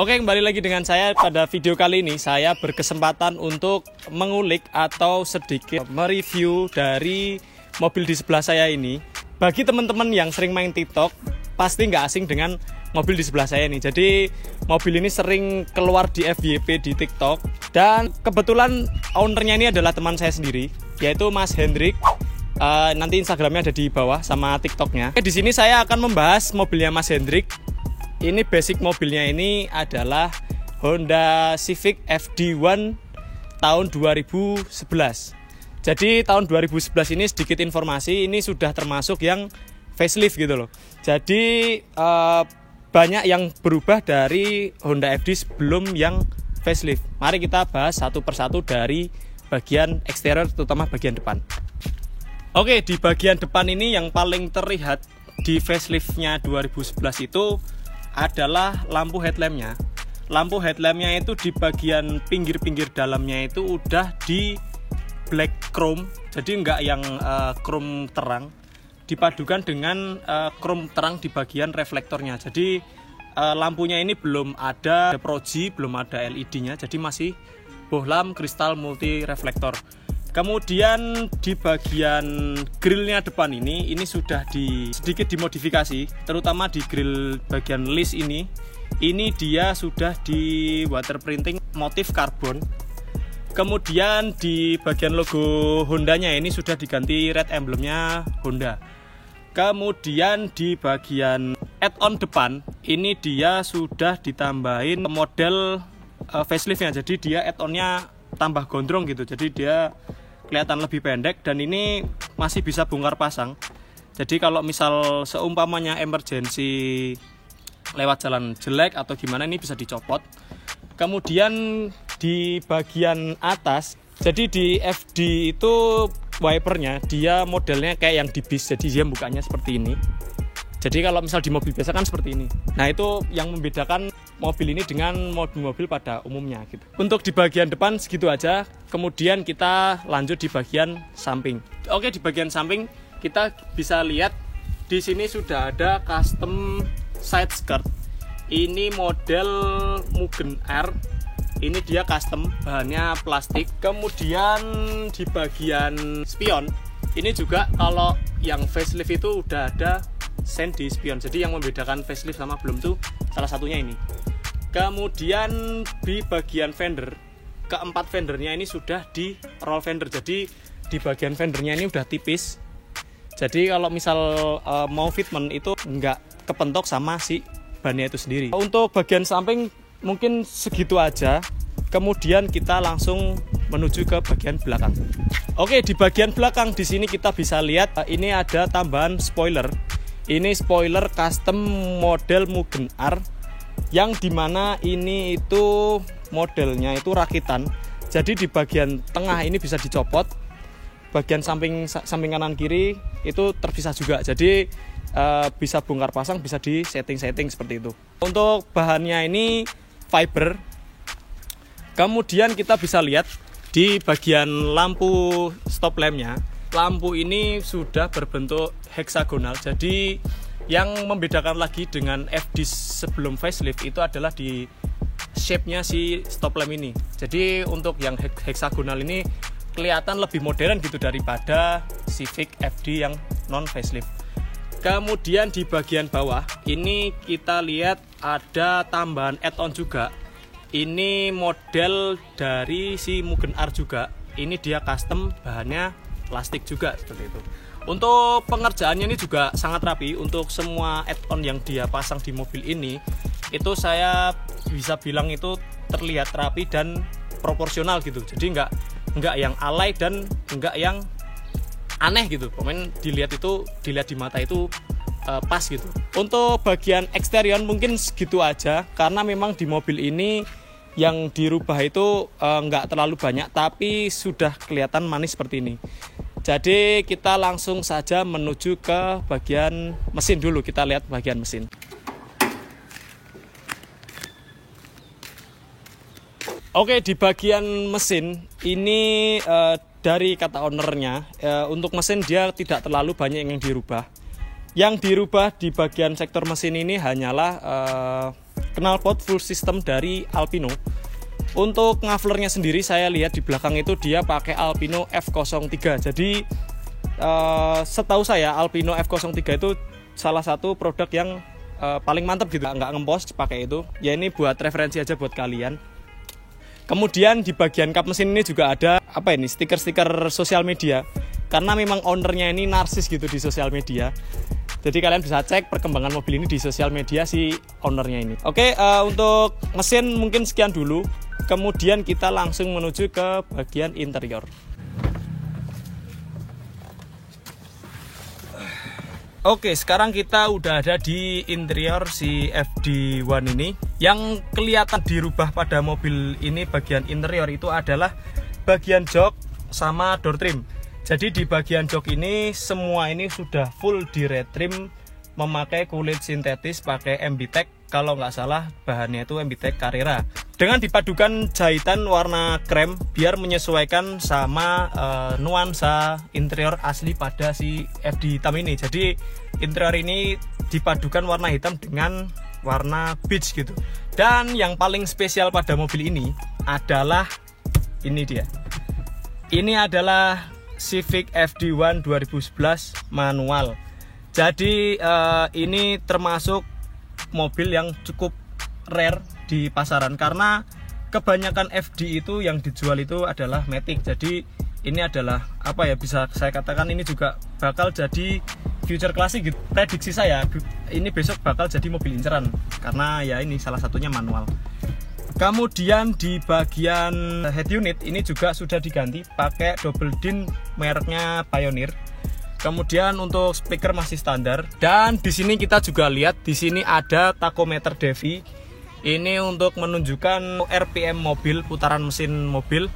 Oke, kembali lagi dengan saya. Pada video kali ini saya berkesempatan untuk mengulik atau sedikit mereview dari mobil di sebelah saya ini. Bagi teman-teman yang sering main TikTok, pasti nggak asing dengan mobil di sebelah saya ini. Jadi mobil ini sering keluar di FYP di TikTok. Dan kebetulan ownernya ini adalah teman saya sendiri, yaitu Mas Hendrik. Nanti Instagramnya ada di bawah sama TikToknya. Di sini saya akan membahas mobilnya Mas Hendrik. Ini basic mobilnya ini adalah Honda Civic FD1 tahun 2011. Jadi tahun 2011 ini sedikit informasi, ini sudah termasuk yang facelift gitu loh. Jadi banyak yang berubah dari Honda FD sebelum yang facelift. Mari kita bahas satu persatu dari bagian eksterior, terutama bagian depan. Oke, di bagian depan ini yang paling terlihat di faceliftnya 2011 itu adalah lampu headlampnya. Lampu headlampnya itu di bagian pinggir-pinggir dalamnya itu udah di black chrome, jadi enggak yang chrome terang, dipadukan dengan chrome terang di bagian reflektornya. Jadi lampunya ini belum ada proji, belum ada LED-nya, jadi masih bohlam kristal multi reflektor. Kemudian di bagian grillnya depan ini sudah sedikit dimodifikasi, terutama di grill bagian list ini dia sudah di water printing motif karbon. Kemudian di bagian logo Hondanya ini sudah diganti red emblemnya Honda. Kemudian di bagian add-on depan ini dia sudah ditambahin model faceliftnya, jadi dia add-onnya tambah gondrong gitu, jadi dia kelihatan lebih pendek dan ini masih bisa bongkar pasang. Jadi kalau misal seumpamanya emergency lewat jalan jelek atau gimana, ini bisa dicopot. Kemudian di bagian atas, jadi di FD itu wipernya dia modelnya kayak yang di bis, jadi dia bukanya seperti ini. Jadi kalau misal di mobil biasa kan seperti ini. Nah, itu yang membedakan mobil ini dengan mobil-mobil pada umumnya gitu. Untuk di bagian depan segitu aja. Kemudian kita lanjut di bagian samping. Oke, di bagian samping kita bisa lihat di sini sudah ada custom side skirt. Ini model Mugen R. Ini dia custom, bahannya plastik. Kemudian di bagian spion ini juga kalau yang facelift itu udah ada sen di spion. Jadi yang membedakan facelift sama belum tuh salah satunya ini. Kemudian di bagian fender, keempat fendernya ini sudah di roll fender. Jadi di bagian fendernya ini udah tipis. Jadi kalau misal mau fitment itu nggak kepentok sama si bannya itu sendiri. Untuk bagian samping mungkin segitu aja. Kemudian kita langsung menuju ke bagian belakang. Oke, di bagian belakang di sini kita bisa lihat ini ada tambahan spoiler. Ini spoiler custom model Mugen R, yang dimana ini itu modelnya itu rakitan. Jadi di bagian tengah ini bisa dicopot, bagian samping kanan kiri itu terpisah juga. Jadi bisa bongkar pasang, bisa di setting seperti itu. Untuk bahannya ini fiber. Kemudian kita bisa lihat di bagian lampu stop lampnya, lampu ini sudah berbentuk heksagonal. Jadi yang membedakan lagi dengan FD sebelum facelift itu adalah di shape-nya si stop lamp ini. Jadi untuk yang heksagonal ini kelihatan lebih modern gitu daripada Civic FD yang non facelift. Kemudian di bagian bawah ini kita lihat ada tambahan add-on juga. Ini model dari si Mugen R juga. Ini dia custom, bahannya plastik juga seperti itu. Untuk pengerjaannya ini juga sangat rapi. Untuk semua add-on yang dia pasang di mobil ini, itu saya bisa bilang itu terlihat rapi dan proporsional gitu. Jadi nggak yang alay dan nggak yang aneh gitu. Pokoknya dilihat di mata itu pas gitu. Untuk bagian eksterior mungkin segitu aja, karena memang di mobil ini yang dirubah itu nggak terlalu banyak, tapi sudah kelihatan manis seperti ini. Jadi kita langsung saja menuju ke bagian mesin dulu. Kita lihat bagian mesin. Oke, di bagian mesin ini dari kata ownernya, untuk mesin dia tidak terlalu banyak yang dirubah. Yang dirubah di bagian sektor mesin ini hanyalah knalpot full system dari Alpino. Untuk mufflernya sendiri saya lihat di belakang itu dia pakai Alpino F03. Jadi setahu saya Alpino F03 itu salah satu produk yang paling mantap gitu, nggak ngempos pakai itu. Ya ini buat referensi aja buat kalian. Kemudian di bagian kap mesin ini juga ada stiker-stiker sosial media. Karena memang ownernya ini narsis gitu di sosial media. Jadi kalian bisa cek perkembangan mobil ini di sosial media si ownernya ini. Oke, untuk mesin mungkin sekian dulu. Kemudian kita langsung menuju ke bagian interior. Oke, sekarang kita udah ada di interior si FD1 ini. Yang kelihatan dirubah pada mobil ini bagian interior itu adalah bagian jok sama door trim. Jadi di bagian jok ini semua ini sudah full di retrim memakai kulit sintetis pakai MBTEC. Kalau nggak salah bahannya itu MBTEC Carrera. Dengan dipadukan jahitan warna krem biar menyesuaikan sama nuansa interior asli pada si FD hitam ini. Jadi interior ini dipadukan warna hitam dengan warna beige gitu. Dan yang paling spesial pada mobil ini adalah ini dia. Ini adalah Civic FD1 2011 manual. Jadi ini termasuk mobil yang cukup rare di pasaran karena kebanyakan FD itu yang dijual itu adalah matic. Jadi ini adalah bisa saya katakan ini juga bakal jadi future classic gitu. Prediksi saya ini besok bakal jadi mobil inceran karena ya ini salah satunya manual. Kemudian di bagian head unit ini juga sudah diganti pakai double din mereknya Pioneer. Kemudian untuk speaker masih standar dan di sini kita juga lihat di sini ada tachometer DEVI. Ini untuk menunjukkan RPM mobil, putaran mesin mobil.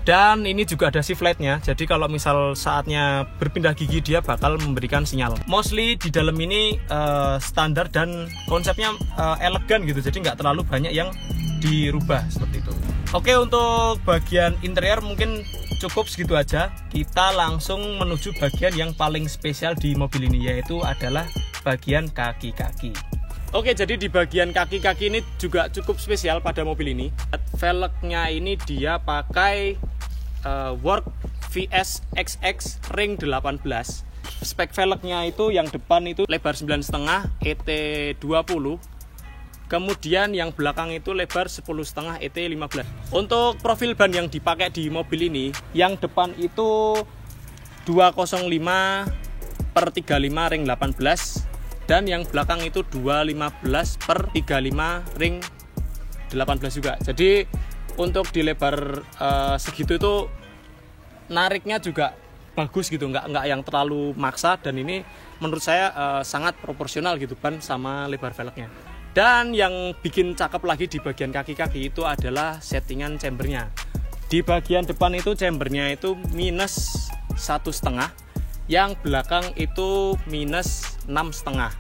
Dan ini juga ada shift light-nya. Jadi kalau misal saatnya berpindah gigi dia bakal memberikan sinyal. Mostly di dalam ini standar dan konsepnya elegan gitu. Jadi nggak terlalu banyak yang dirubah seperti itu. Oke, untuk bagian interior mungkin cukup segitu aja. Kita langsung menuju bagian yang paling spesial di mobil ini, yaitu adalah bagian kaki-kaki. Oke, jadi di bagian kaki-kaki ini juga cukup spesial pada mobil ini. Velgnya ini dia pakai Work VS XX Ring 18. Spek velgnya itu yang depan itu lebar 9,5 ET20. Kemudian yang belakang itu lebar 10,5 ET15. Untuk profil ban yang dipakai di mobil ini, yang depan itu 205/35 ring 18 dan yang belakang itu 215/35 ring 18 juga. Jadi untuk di lebar segitu itu nariknya juga bagus gitu, nggak yang terlalu maksa dan ini menurut saya sangat proporsional gitu ban sama lebar velgnya. Dan yang bikin cakep lagi di bagian kaki-kaki itu adalah settingan chambernya. Di bagian depan itu chambernya itu minus 1,5, yang belakang itu minus 6,5.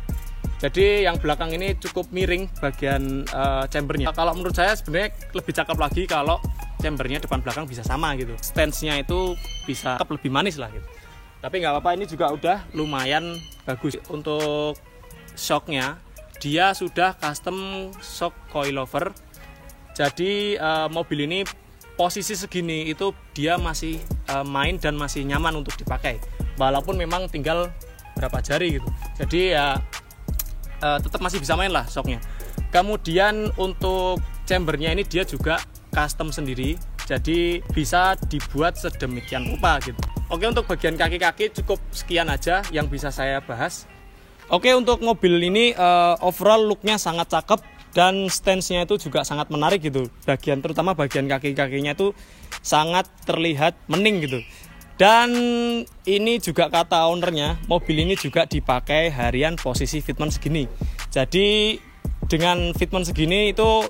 Jadi yang belakang ini cukup miring bagian chambernya. Kalau menurut saya sebenarnya lebih cakep lagi kalau chambernya depan belakang bisa sama gitu. Stance-nya itu bisa lebih manis lah gitu. Tapi nggak apa-apa, ini juga udah lumayan bagus. Untuk shocknya dia sudah custom shock coilover. Jadi mobil ini posisi segini itu dia masih main dan masih nyaman untuk dipakai. Walaupun memang tinggal berapa jari gitu. Jadi ya tetap masih bisa main lah shocknya. Kemudian untuk chambernya ini dia juga custom sendiri. Jadi bisa dibuat sedemikian rupa gitu. Oke, untuk bagian kaki-kaki cukup sekian aja yang bisa saya bahas. Oke, untuk mobil ini overall looknya sangat cakep dan stance-nya itu juga sangat menarik gitu. Terutama bagian kaki-kakinya itu sangat terlihat mening gitu. Dan ini juga kata ownernya, mobil ini juga dipakai harian posisi fitment segini. Jadi dengan fitment segini itu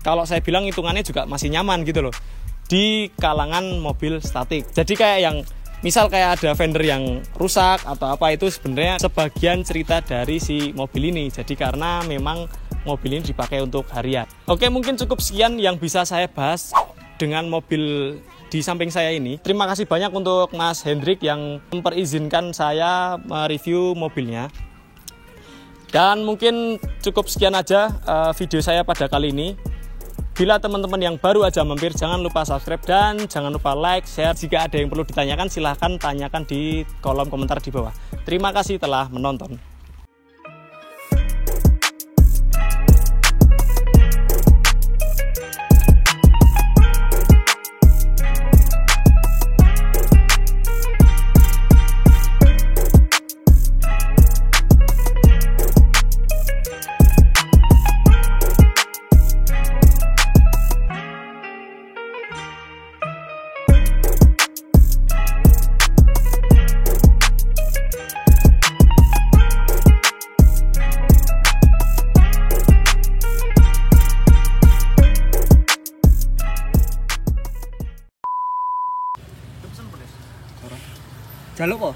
kalau saya bilang hitungannya juga masih nyaman gitu loh di kalangan mobil statik. Jadi kayak yang misal kayak ada fender yang rusak atau apa, itu sebenarnya sebagian cerita dari si mobil ini. Jadi karena memang mobil ini dipakai untuk harian. Oke, mungkin cukup sekian yang bisa saya bahas dengan mobil di samping saya ini. Terima kasih banyak untuk Mas Hendrik yang memperizinkan saya mereview mobilnya. Dan mungkin cukup sekian aja video saya pada kali ini. Bila teman-teman yang baru aja mampir, jangan lupa subscribe dan jangan lupa like, share. Jika ada yang perlu ditanyakan, silahkan tanyakan di kolom komentar di bawah. Terima kasih telah menonton. Jaluk kok.